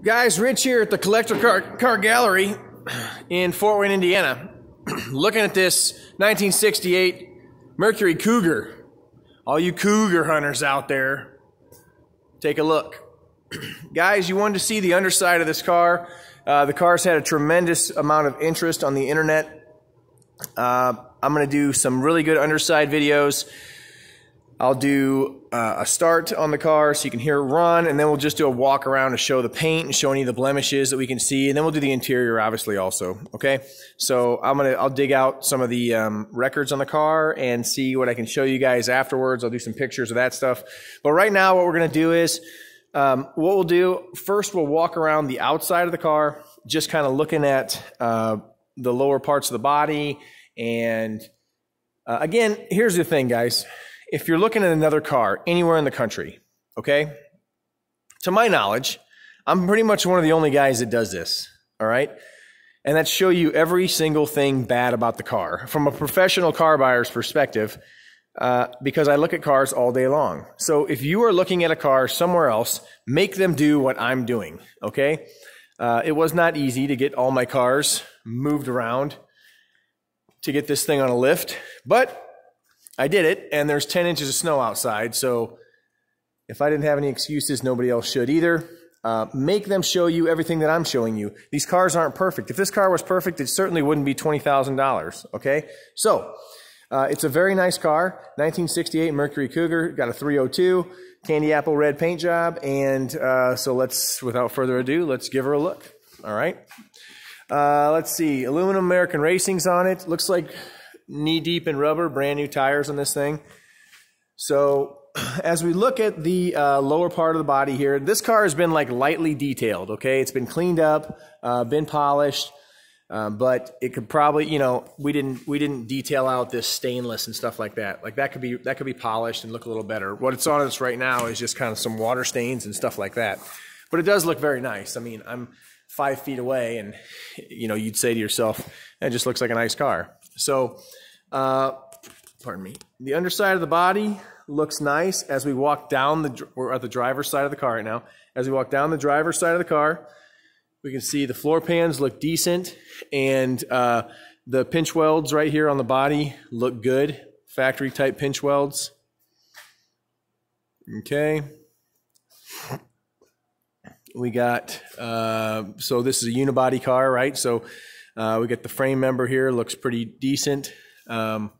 Guys, Rich here at the Collector Car Gallery in Fort Wayne, Indiana. Looking at this 1968 Mercury Cougar. All you Cougar hunters out there, take a look. Guys, you wanted to see the underside of this car. The car's had a tremendous amount of interest on the internet. I'm going to do some really good underside videos. I'll do a start on the car so you can hear it run, and then we'll just do a walk around to show the paint and show any of the blemishes that we can see, and then we'll do the interior obviously also, okay? So I'll dig out some of the records on the car and see what I can show you guys afterwards. I'll do some pictures of that stuff. But right now what we're going to do is, what we'll do, first we'll walk around the outside of the car, just kind of looking at the lower parts of the body. And again, here's the thing, guys. If you're looking at another car anywhere in the country, okay, to my knowledge, I'm pretty much one of the only guys that does this, all right? And that's show you every single thing bad about the car from a professional car buyer's perspective, because I look at cars all day long. So if you are looking at a car somewhere else, make them do what I'm doing, okay? It was not easy to get all my cars moved around to get this thing on a lift, but I did it, and there's 10 inches of snow outside, so if I didn't have any excuses, nobody else should either. Make them show you everything that I'm showing you. These cars aren't perfect. If this car was perfect, it certainly wouldn't be $20,000, okay? So, it's a very nice car, 1968 Mercury Cougar, got a 302, candy apple red paint job, and so let's, without further ado, let's give her a look, all right? Let's see, aluminum American Racing's on it, looks like knee-deep in rubber, brand new tires on this thing. So as we look at the lower part of the body here, this car has been like lightly detailed, okay? It's been cleaned up, been polished, but it could probably, you know, we didn't detail out this stainless and stuff like that. Like that could be polished and look a little better. What's on us right now is just kind of some water stains and stuff like that. But it does look very nice. I mean, I'm 5 feet away, and you know, you'd say to yourself, it just looks like a nice car. So, pardon me, the underside of the body looks nice. As we walk down we're at the driver's side of the car right now. As we walk down the driver's side of the car, we can see the floor pans look decent, and the pinch welds right here on the body look good. Factory type pinch welds. Okay. We got, so this is a unibody car, right? So we got the frame member here, looks pretty decent. Not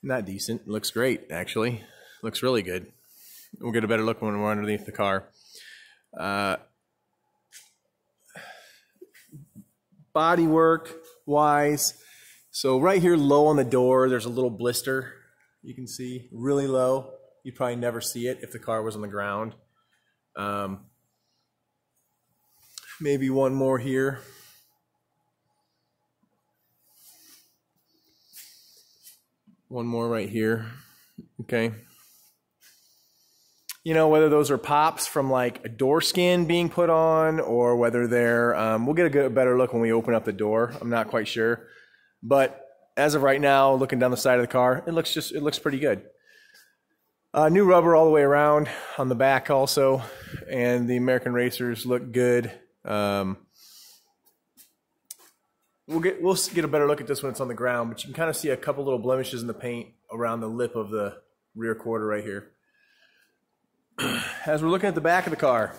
decent, looks great, actually. Looks really good. We'll get a better look when we're underneath the car. Body work wise, so right here low on the door, there's a little blister. You can see, really low. You'd probably never see it if the car was on the ground. Maybe one more here. One more right here, okay? You know, whether those are pops from like a door skin being put on, or whether they're, we'll get a better look when we open up the door. I'm not quite sure. But as of right now, looking down the side of the car, it looks pretty good. New rubber all the way around on the back also, and the American Racers look good. We'll get a better look at this when it's on the ground, but you can kind of see a couple little blemishes in the paint around the lip of the rear quarter right here. As we're looking at the back of the car,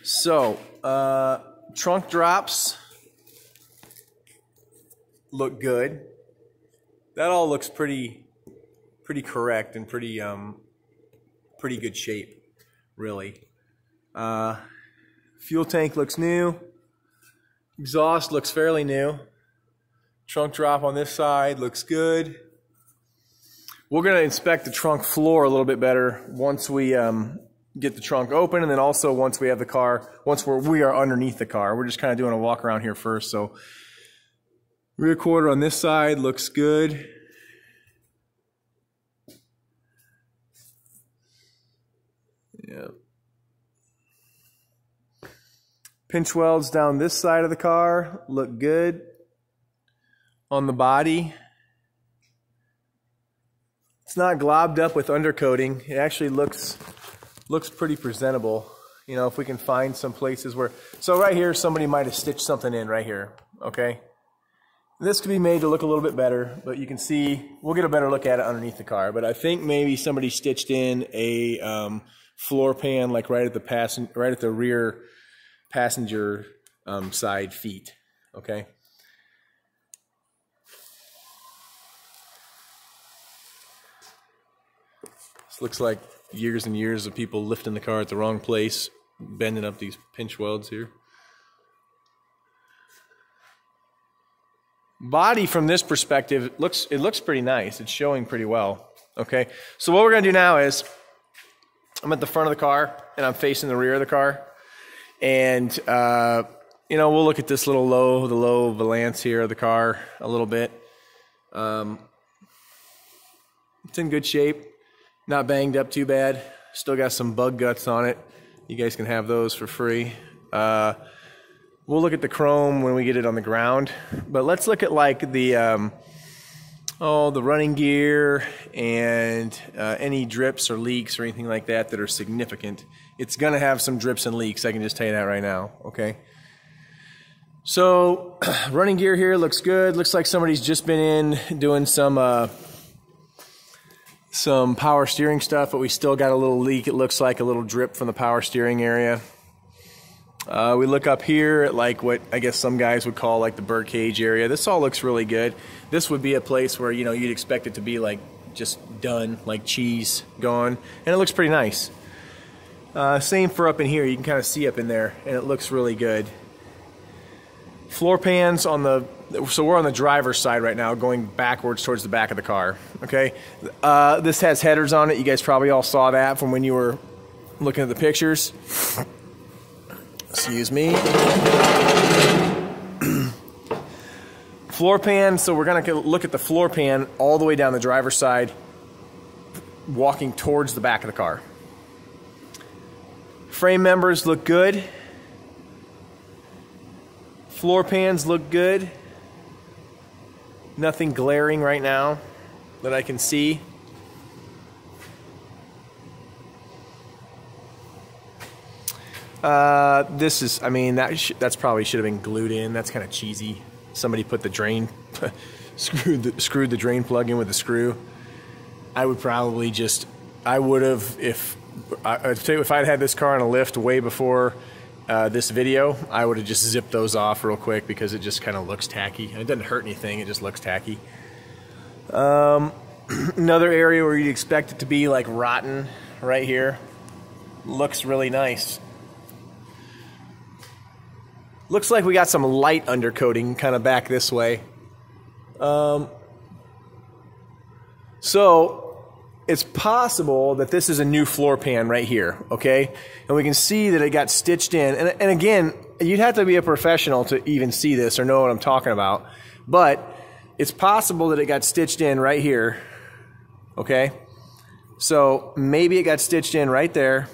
so trunk drops look good. That all looks pretty correct and pretty good shape, really. Fuel tank looks new. Exhaust looks fairly new. Trunk drop on this side looks good. We're going to inspect the trunk floor a little bit better once we get the trunk open, and then also once we have the car, once we are underneath the car. We're just kind of doing a walk around here first. So rear quarter on this side looks good. Yeah. Pinch welds down this side of the car look good. On the body, it's not globbed up with undercoating. It actually looks pretty presentable. You know, if we can find some places where, so right here, somebody might have stitched something in right here, okay? This could be made to look a little bit better, but you can see, we'll get a better look at it underneath the car, but I think maybe somebody stitched in a floor pan, like right at the rear passenger side feet, okay? This looks like years and years of people lifting the car at the wrong place, bending up these pinch welds here. Body from this perspective, it looks pretty nice. It's showing pretty well. Okay, so what we're gonna do now is, I'm at the front of the car and I'm facing the rear of the car, and you know, we'll look at this little the low valance here of the car a little bit. It's in good shape, not banged up too bad. Still got some bug guts on it. You guys can have those for free. We'll look at the chrome when we get it on the ground, but let's look at like the running gear and any drips or leaks or anything like that that are significant. It's gonna have some drips and leaks, I can just tell you that right now, okay? So, running gear here looks good. Looks like somebody's just been in doing some power steering stuff, but we still got a little leak. It looks like a little drip from the power steering area. We look up here at like what I guess some guys would call like the bird cage area. This all looks really good. This would be a place where, you know, you'd expect it to be like just done, like cheese gone, and it looks pretty nice. Same for up in here. You can kind of see up in there, and it looks really good. Floor pans on the, so we're on the driver's side right now, going backwards towards the back of the car. Okay, this has headers on it. You guys probably all saw that from when you were looking at the pictures. Excuse me. Floor pan, so we're gonna look at the floor pan all the way down the driver's side, walking towards the back of the car. Frame members look good. Floor pans look good. Nothing glaring right now that I can see. This is, I mean, that's probably should have been glued in. That's kind of cheesy. Somebody put the drain, screwed the drain plug in with a screw. I would probably just, I would have, if I'd had this car on a lift way before this video, I would have just zipped those off real quick because it just kind of looks tacky. It doesn't hurt anything, it just looks tacky. Another area where you'd expect it to be like rotten, right here. Looks really nice. Looks like we got some light undercoating kind of back this way. So it's possible that this is a new floor pan right here, okay? And we can see that it got stitched in. And again, you'd have to be a professional to even see this or know what I'm talking about. But it's possible that it got stitched in right here, okay? So maybe it got stitched in right there.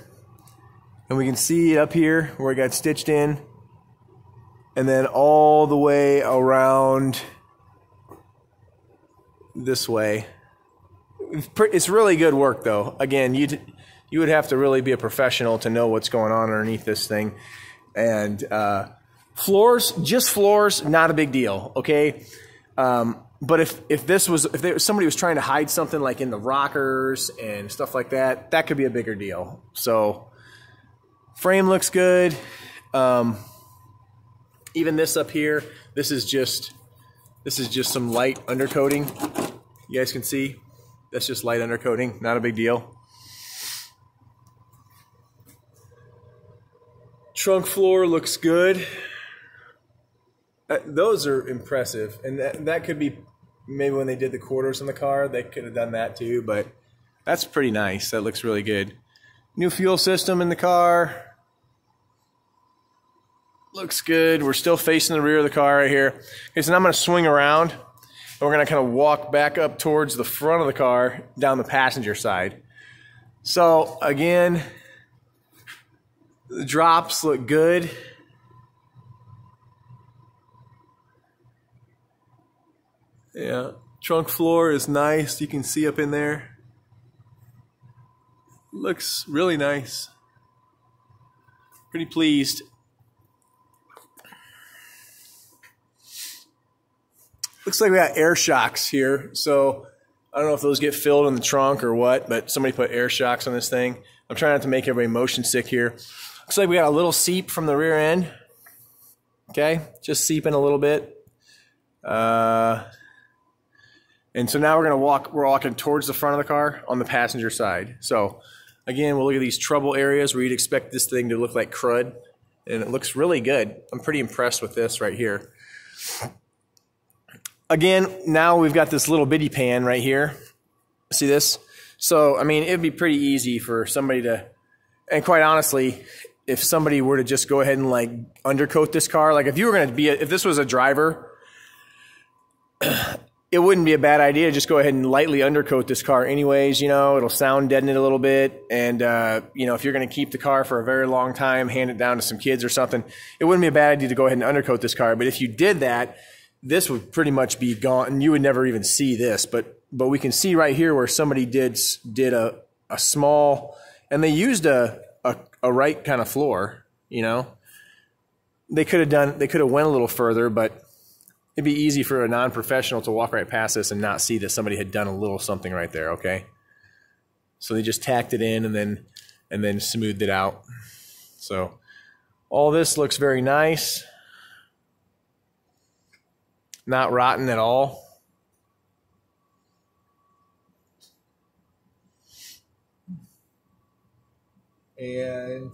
And we can see it up here where it got stitched in. And then all the way around this way. It's really good work though. Again, you would have to really be a professional to know what's going on underneath this thing. And floors, just floors, not a big deal, okay? But if somebody was trying to hide something like in the rockers and stuff like that, that could be a bigger deal. So frame looks good. Even this up here, this is just some light undercoating. You guys can see, that's just light undercoating, not a big deal. Trunk floor looks good. Those are impressive, and that could be maybe when they did the quarters on the car, they could have done that too, but that's pretty nice. That looks really good. New fuel system in the car. Looks good. We're still facing the rear of the car right here. Okay, so now I'm going to swing around, and we're going to kind of walk back up towards the front of the car down the passenger side. So again, the drops look good. Yeah, trunk floor is nice. You can see up in there. Looks really nice. Pretty pleased. Looks like we got air shocks here. So I don't know if those get filled in the trunk or what, but somebody put air shocks on this thing. I'm trying not to make everybody motion sick here. Looks like we got a little seep from the rear end. Okay, just seeping a little bit. And so now we're walking towards the front of the car on the passenger side. So again, we'll look at these trouble areas where you'd expect this thing to look like crud. And it looks really good. I'm pretty impressed with this right here. Again, now we've got this little bitty pan right here. See this? So, I mean, it'd be pretty easy for somebody to, and quite honestly, if somebody were to just go ahead and like undercoat this car, like if you were going to be, if this was a driver, it wouldn't be a bad idea to just go ahead and lightly undercoat this car anyways. You know, it'll sound deaden it a little bit. And, you know, if you're going to keep the car for a very long time, hand it down to some kids or something, it wouldn't be a bad idea to go ahead and undercoat this car. But if you did that, this would pretty much be gone, and you would never even see this. But we can see right here where somebody did a small, and they used a right kind of floor. You know, they could have went a little further, but it'd be easy for a non-professional to walk right past this and not see that somebody had done a little something right there. Okay, so they just tacked it in and then smoothed it out. So all this looks very nice. Not rotten at all. And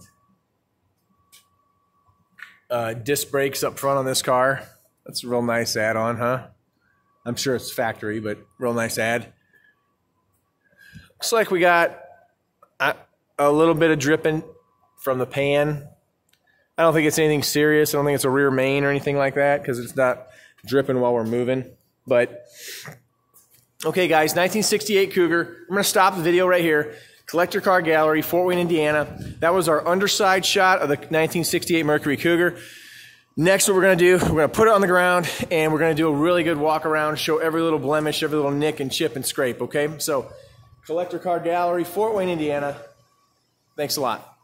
disc brakes up front on this car. That's a real nice add-on, huh? I'm sure it's factory, but real nice add. Looks like we got a little bit of dripping from the pan. I don't think it's anything serious. I don't think it's a rear main or anything like that because it's not dripping while we're moving. But okay, guys, 1968 Cougar. I'm going to stop the video right here. Collector Car Gallery, Fort Wayne, Indiana. That was our underside shot of the 1968 Mercury Cougar. Next, what we're going to do, we're going to put it on the ground and we're going to do a really good walk around, show every little blemish, every little nick and chip and scrape, okay? So, Collector Car Gallery, Fort Wayne, Indiana. Thanks a lot.